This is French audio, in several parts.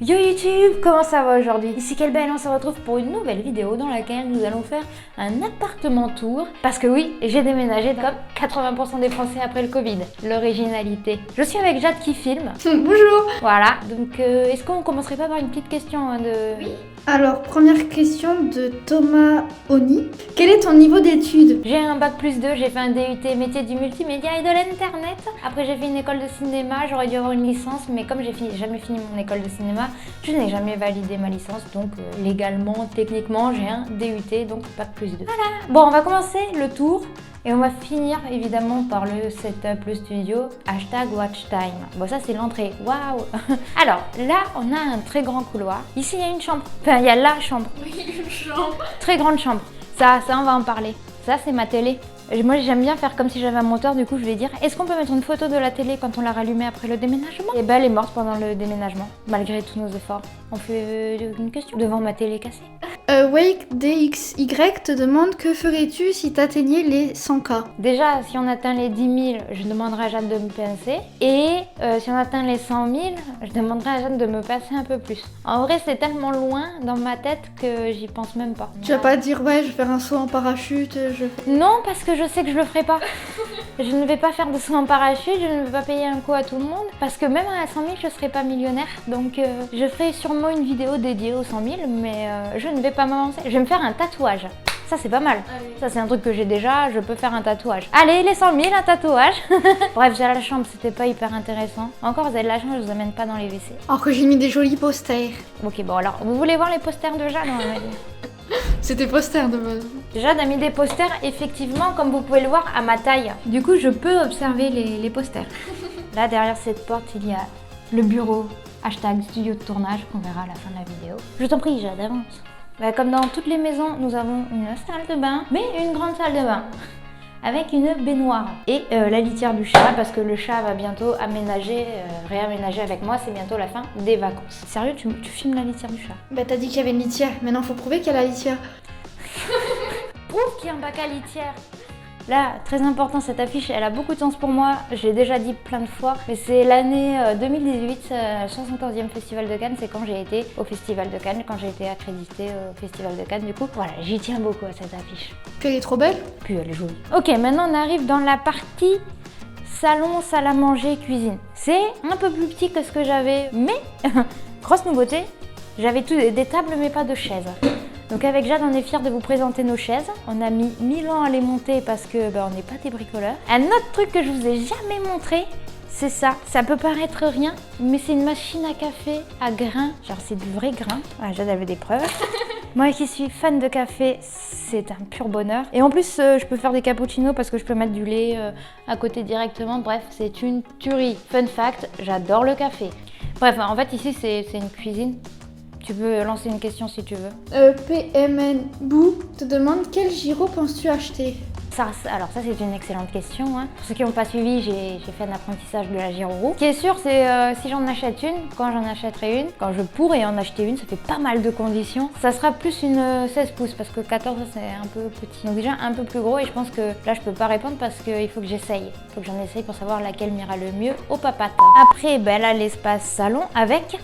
Yo YouTube, comment ça va aujourd'hui? Ici Kelben, on se retrouve pour une nouvelle vidéo dans laquelle nous allons faire un appartement tour. Parce que oui, j'ai déménagé comme 80% des Français après le Covid. L'originalité. Je suis avec Jade qui filme. Bonjour. Voilà, donc est-ce qu'on commencerait pas par une petite question de... Oui. Alors, première question de Thomas Oni. Quel est ton niveau d'études? J'ai un bac+2, j'ai fait un DUT métier du multimédia et de l'internet. Après j'ai fait une école de cinéma, j'aurais dû avoir une licence, mais comme j'ai jamais fini mon école de cinéma, je n'ai jamais validé ma licence, donc légalement, techniquement, j'ai un DUT, donc bac+2. Voilà. Bon, on va commencer le tour. Et on va finir évidemment par le setup, le studio, #watchtime. Bon, ça c'est l'entrée, waouh. Alors là, on a un très grand couloir. Ici, il y a une chambre. Enfin, il y a la chambre. Oui, une chambre. Très grande chambre. Ça, on va en parler. Ça, c'est ma télé. Moi, j'aime bien faire comme si j'avais un monteur, du coup, je vais dire, est-ce qu'on peut mettre une photo de la télé quand on l'a rallumée après le déménagement? Et ben, elle est morte pendant le déménagement, malgré tous nos efforts. On fait une question devant ma télé cassée. Wake DXY te demande que ferais-tu si t'atteignais les 100K? Déjà, si on atteint les 10 000, je demanderai à Jeanne de me pincer. Et si on atteint les 100 000, je demanderai à Jeanne de me passer un peu plus. En vrai, c'est tellement loin dans ma tête que j'y pense même pas. Tu vas pas dire ouais, je vais faire un saut en parachute, Non, parce que je sais que je le ferai pas. Je ne vais pas faire de saut en parachute, je ne vais pas payer un coup à tout le monde. Parce que même à 100 000, je serai pas millionnaire. Donc je ferai sûrement une vidéo dédiée aux 100 000, mais je ne vais pas m'avancer. Je vais me faire un tatouage. Ça, c'est pas mal. Allez. Ça, c'est un truc que j'ai déjà, je peux faire un tatouage. Allez, les 100 000, un tatouage. Bref, j'ai la chambre, c'était pas hyper intéressant. Encore, vous avez de la chance, je vous amène pas dans les WC. Alors que j'ai mis des jolis posters. Ok, bon alors, vous voulez voir les posters de Jade? On va dire. C'était posters de base. Jade a mis des posters, effectivement, comme vous pouvez le voir, à ma taille. Du coup, je peux observer les posters. Là, derrière cette porte, il y a le bureau, #studio de tournage, qu'on verra à la fin de la vidéo. Je t'en prie, Jade, avance. Bah, comme dans toutes les maisons, nous avons une salle de bain, mais une grande salle de bain avec une baignoire et la litière du chat parce que le chat va bientôt réaménager avec moi, c'est bientôt la fin des vacances. Sérieux, tu filmes la litière du chat? Bah t'as dit qu'il y avait une litière, maintenant faut prouver qu'il y a la litière. Prouve qu'il y a un bac à litière. Là, très important, cette affiche, elle a beaucoup de sens pour moi, je l'ai déjà dit plein de fois, mais c'est l'année 2018, 74e Festival de Cannes, c'est quand j'ai été au Festival de Cannes, quand j'ai été accréditée au Festival de Cannes, du coup, voilà, j'y tiens beaucoup à cette affiche. Puis elle est trop belle. Puis elle est jolie. Ok, maintenant on arrive dans la partie salon, salle à manger, cuisine. C'est un peu plus petit que ce que j'avais, mais, grosse nouveauté, j'avais des tables mais pas de chaises. Donc avec Jade, on est fiers de vous présenter nos chaises. On a mis 1000 ans à les monter parce que on n'est pas des bricoleurs. Un autre truc que je vous ai jamais montré, c'est ça. Ça peut paraître rien, mais c'est une machine à café à grains. Genre c'est du vrai grain. Ah, Jade avait des preuves. Moi qui suis fan de café, c'est un pur bonheur. Et en plus, je peux faire des cappuccinos parce que je peux mettre du lait à côté directement. Bref, c'est une tuerie. Fun fact, j'adore le café. Bref, en fait ici c'est une cuisine. Tu peux lancer une question si tu veux. PMN Boo te demande quel gyro penses-tu acheter? Alors ça c'est une excellente question. Hein. Pour ceux qui n'ont pas suivi, j'ai fait un apprentissage de la gyro. Ce qui est sûr, c'est si j'en achète une, quand j'en achèterai une, quand je pourrai en acheter une, ça fait pas mal de conditions. Ça sera plus une 16 pouces parce que 14 c'est un peu petit. Donc déjà un peu plus gros et je pense que là je peux pas répondre parce qu'il faut que j'essaye. Il faut que j'en essaye pour savoir laquelle m'ira le mieux au papates. Après, là l'espace salon avec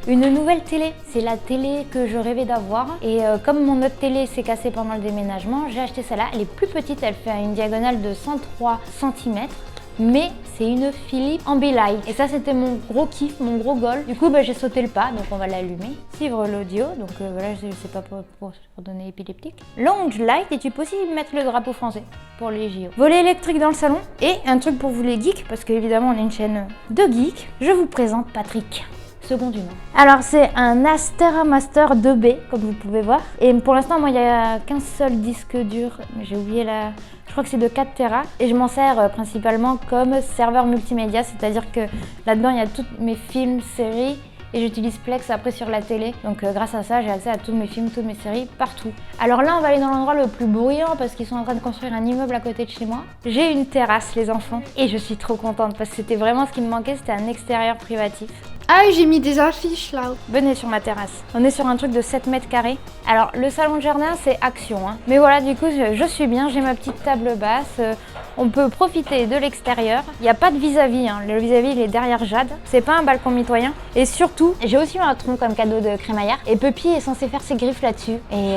une nouvelle télé, c'est la télé que je rêvais d'avoir et comme mon autre télé s'est cassée pendant le déménagement, j'ai acheté celle-là. Elle est plus petite, elle fait une diagonale de 103 cm, mais c'est une Philips Ambilight. Et ça c'était mon gros kiff, mon gros goal. Du coup j'ai sauté le pas, donc on va l'allumer. Suivre l'audio, donc voilà, c'est pas pour donner épileptique. Lounge light et tu peux aussi mettre le drapeau français pour les JO. Volet électrique dans le salon et un truc pour vous les geeks, parce qu'évidemment on est une chaîne de geeks. Je vous présente Patrick. Seconde humain. Alors c'est un Astera Master 2B comme vous pouvez voir et pour l'instant moi il n'y a qu'un seul disque dur, mais j'ai oublié je crois que c'est de 4 Tera et je m'en sers principalement comme serveur multimédia, c'est-à-dire que là-dedans il y a tous mes films, séries et j'utilise Plex après sur la télé. Donc grâce à ça, j'ai accès à tous mes films, toutes mes séries, partout. Alors là, on va aller dans l'endroit le plus bruyant parce qu'ils sont en train de construire un immeuble à côté de chez moi. J'ai une terrasse, les enfants, et je suis trop contente parce que c'était vraiment ce qui me manquait, c'était un extérieur privatif. Ah, j'ai mis des affiches là. Venez sur ma terrasse. On est sur un truc de 7 mètres carrés. Alors, le salon de jardin, c'est action, hein. Mais voilà, du coup, je suis bien, j'ai ma petite table basse. On peut profiter de l'extérieur. Il n'y a pas de vis-à-vis, hein. Le vis-à-vis, il est derrière Jade. C'est pas un balcon mitoyen. Et surtout, j'ai aussi eu un tronc comme cadeau de crémaillère. Et Puppy est censé faire ses griffes là-dessus. Et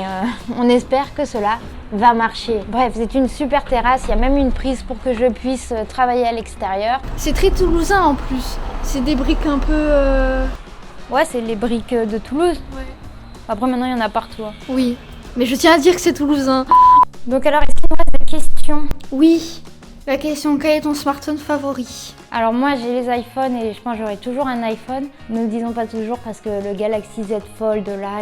on espère que cela va marcher. Bref, c'est une super terrasse. Il y a même une prise pour que je puisse travailler à l'extérieur. C'est très toulousain en plus. C'est des briques un peu... Ouais, c'est les briques de Toulouse. Ouais. Après, maintenant, il y en a partout, hein. Oui, mais je tiens à dire que c'est toulousain. Donc alors, est-ce qu'il me reste des questions? Oui, la question, quel est ton smartphone favori? Alors moi, j'ai les iPhones et je pense que j'aurai toujours un iPhone. Ne le disons pas toujours parce que le Galaxy Z Fold, là,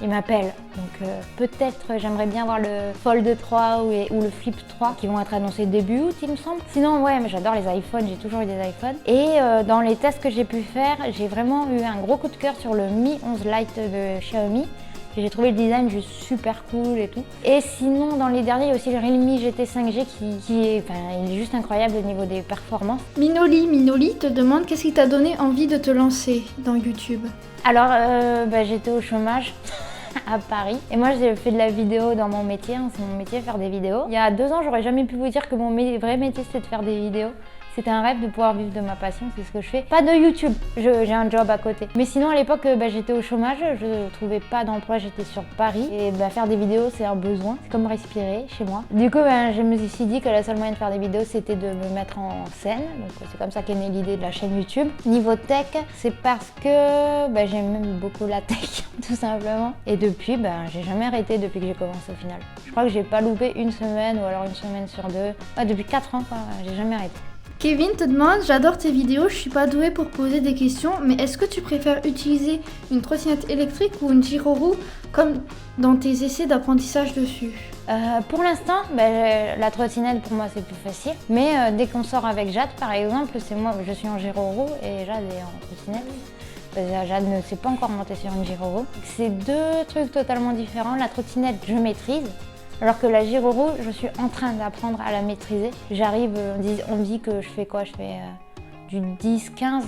il m'appelle. Donc peut-être j'aimerais bien voir le Fold 3 ou le Flip 3 qui vont être annoncés début août, il me semble. Sinon, ouais, mais j'adore les iPhones, j'ai toujours eu des iPhones. Et dans les tests que j'ai pu faire, j'ai vraiment eu un gros coup de cœur sur le Mi 11 Lite de Xiaomi. J'ai trouvé le design juste super cool et tout. Et sinon, dans les derniers, il y a aussi le Realme GT 5G il est juste incroyable au niveau des performances. Minoli te demande qu'est-ce qui t'a donné envie de te lancer dans YouTube. Alors, j'étais au chômage à Paris. Et moi, j'ai fait de la vidéo dans mon métier. Hein, c'est mon métier, faire des vidéos. Il y a 2 ans, j'aurais jamais pu vous dire que mon vrai métier, c'était de faire des vidéos. C'était un rêve de pouvoir vivre de ma passion, c'est ce que je fais. Pas de YouTube, j'ai un job à côté. Mais sinon, à l'époque, j'étais au chômage, je trouvais pas d'emploi, j'étais sur Paris. Et faire des vidéos, c'est un besoin, c'est comme respirer chez moi. Du coup, je me suis dit que la seule moyen de faire des vidéos, c'était de me mettre en scène. Donc c'est comme ça qu'est née l'idée de la chaîne YouTube. Niveau tech, c'est parce que j'aime beaucoup la tech, tout simplement. Et depuis, j'ai jamais arrêté depuis que j'ai commencé au final. Je crois que j'ai pas loupé une semaine ou alors une semaine sur 2. Ouais, depuis 4 ans, quoi, j'ai jamais arrêté. Kevin te demande, j'adore tes vidéos, je suis pas douée pour poser des questions, mais est-ce que tu préfères utiliser une trottinette électrique ou une gyroroue comme dans tes essais d'apprentissage dessus? Pour l'instant, la trottinette pour moi c'est plus facile. Mais dès qu'on sort avec Jade par exemple, c'est moi, je suis en gyroroue et Jade est en trottinette. Jade ne s'est pas encore montée sur une gyroroue. C'est 2 trucs totalement différents. La trottinette, je maîtrise. Alors que la gyroroue, je suis en train d'apprendre à la maîtriser. J'arrive, on me dit que je fais quoi? Je fais du 10-15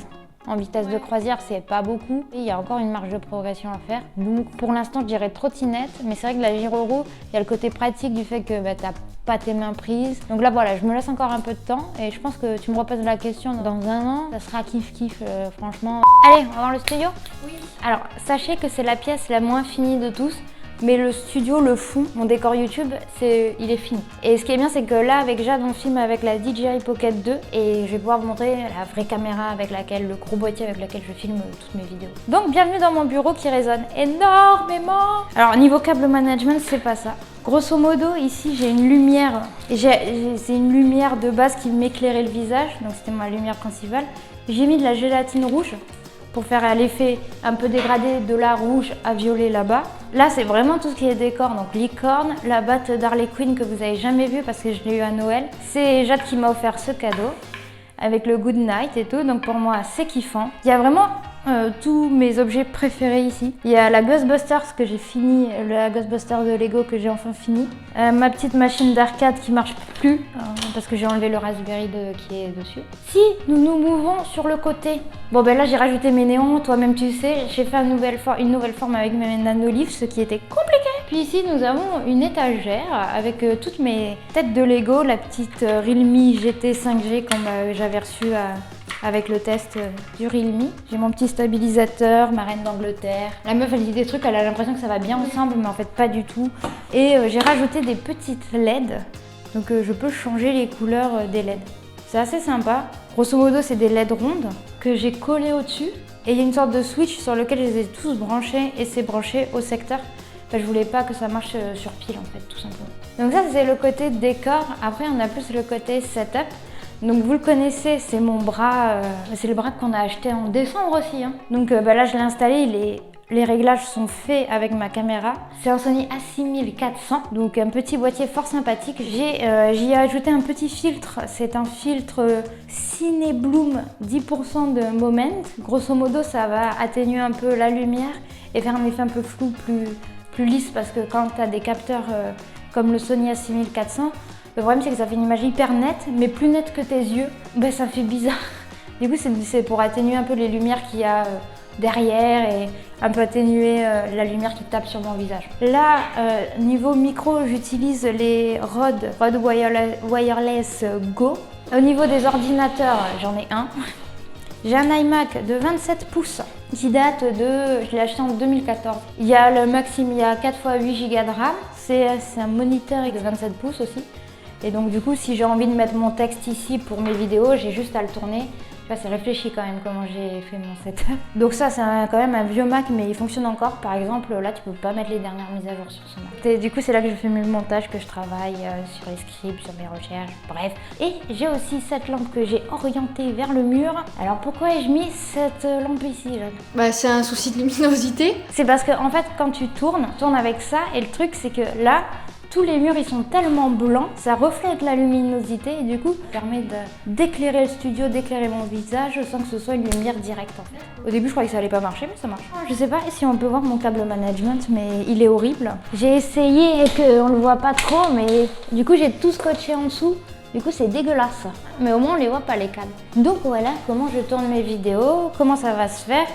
en vitesse de croisière, c'est pas beaucoup. Et il y a encore une marge de progression à faire. Donc pour l'instant, je dirais trottinette. Mais c'est vrai que la gyroroue, il y a le côté pratique du fait que t'as pas tes mains prises. Donc là voilà, je me laisse encore un peu de temps. Et je pense que tu me reposes la question dans 1 an. Ça sera kiff-kiff, franchement. Allez, on va voir le studio? Oui. Alors, sachez que c'est la pièce la moins finie de tous. Mais le studio, le fond, mon décor YouTube, il est fini. Et ce qui est bien, c'est que là, avec Jade, on filme avec la DJI Pocket 2 et je vais pouvoir vous montrer la vraie caméra avec laquelle, le gros boîtier avec lequel je filme toutes mes vidéos. Donc, bienvenue dans mon bureau qui résonne énormément. Alors, niveau câble management, c'est pas ça. Grosso modo, ici, j'ai une lumière. C'est une lumière de base qui m'éclairait le visage, donc c'était ma lumière principale. J'ai mis de la gélatine rouge pour faire l'effet un peu dégradé de la rouge à violet là-bas. Là, c'est vraiment tout ce qui est décor, donc licorne, la batte d'Harley Quinn que vous avez jamais vue parce que je l'ai eu à Noël. C'est Jade qui m'a offert ce cadeau avec le Good Night et tout, donc pour moi, c'est kiffant. Il y a vraiment tous mes objets préférés ici. Il y a la Ghostbusters que j'ai fini, la Ghostbusters de Lego que j'ai enfin fini. Ma petite machine d'arcade qui marche plus parce que j'ai enlevé le Raspberry qui est dessus. Si nous nous mouvons sur le côté, bon là j'ai rajouté mes néons, toi-même tu sais, j'ai fait une nouvelle forme avec mes nanolivres, ce qui était compliqué. Puis ici nous avons une étagère avec toutes mes têtes de Lego, la petite Realme GT 5G comme j'avais reçue avec le test du Realme. J'ai mon petit stabilisateur, ma reine d'Angleterre. La meuf elle dit des trucs, elle a l'impression que ça va bien ensemble mais en fait pas du tout. Et j'ai rajouté des petites LED, donc je peux changer les couleurs des LED. C'est assez sympa. Grosso modo c'est des LED rondes que j'ai collées au-dessus. Et il y a une sorte de switch sur lequel je les ai tous branchés et c'est branché au secteur. Je voulais pas que ça marche sur pile en fait, tout simplement. Donc ça c'est le côté décor. Après on a plus le côté setup. Donc vous le connaissez, c'est mon bras, c'est le bras qu'on a acheté en décembre aussi. Hein. Donc là je l'ai installé, les réglages sont faits avec ma caméra. C'est un Sony A6400, donc un petit boîtier fort sympathique. J'y ai ajouté un petit filtre, c'est un filtre Cine Bloom 10% de Moment. Grosso modo ça va atténuer un peu la lumière et faire un effet un peu flou, plus lisse parce que quand tu as des capteurs comme le Sony A6400, le problème c'est que ça fait une image hyper nette, mais plus nette que tes yeux, ça fait bizarre. Du coup, c'est pour atténuer un peu les lumières qu'il y a derrière et un peu atténuer la lumière qui tape sur mon visage. Là, niveau micro, j'utilise les Rode Wireless Go. Au niveau des ordinateurs, j'en ai un. J'ai un iMac de 27 pouces qui date de... Je l'ai acheté en 2014. Il y a le Maxim, il y a 4 x 8 Go de RAM. C'est un moniteur de 27 pouces aussi. Et donc du coup, si j'ai envie de mettre mon texte ici pour mes vidéos, j'ai juste à le tourner. C'est réfléchi quand même comment j'ai fait mon setup. Donc ça, c'est quand même un vieux Mac, mais il fonctionne encore. Par exemple, là, tu peux pas mettre les dernières mises à jour sur ce Mac. Et du coup, c'est là que je fais mes montages, que je travaille sur les scripts, sur mes recherches, bref. Et j'ai aussi cette lampe que j'ai orientée vers le mur. Alors pourquoi ai-je mis cette lampe ici, Jade ? Bah, c'est un souci de luminosité. C'est parce que en fait, quand tu tournes avec ça, et le truc, c'est que là, tous les murs ils sont tellement blancs, ça reflète la luminosité et du coup ça permet d'éclairer le studio, d'éclairer mon visage sans que ce soit une lumière directe en fait. Au début je croyais que ça allait pas marcher mais ça marche. Je sais pas si on peut voir mon câble management mais il est horrible. J'ai essayé et qu'on le voit pas trop mais du coup j'ai tout scotché en dessous. Du coup c'est dégueulasse. Mais au moins on les voit pas les câbles. Donc voilà comment je tourne mes vidéos, comment ça va se faire.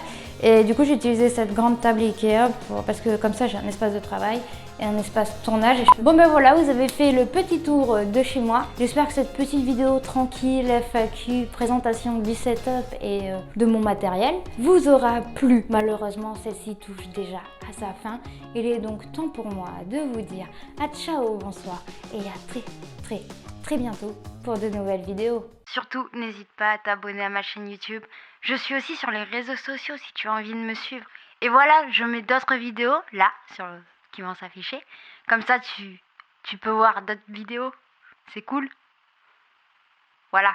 Et du coup j'ai utilisé cette grande table Ikea parce que comme ça j'ai un espace de travail et un espace tournage. Bon ben voilà, vous avez fait le petit tour de chez moi. J'espère que cette petite vidéo tranquille, FAQ, présentation du setup et de mon matériel vous aura plu. Malheureusement celle-ci touche déjà à sa fin. Il est donc temps pour moi de vous dire à ciao, bonsoir et à très bientôt pour de nouvelles vidéos. Surtout n'hésite pas à t'abonner à ma chaîne YouTube. Je suis aussi sur les réseaux sociaux si tu as envie de me suivre. Et voilà, je mets d'autres vidéos là qui vont s'afficher. Comme ça, tu peux voir d'autres vidéos. C'est cool. Voilà.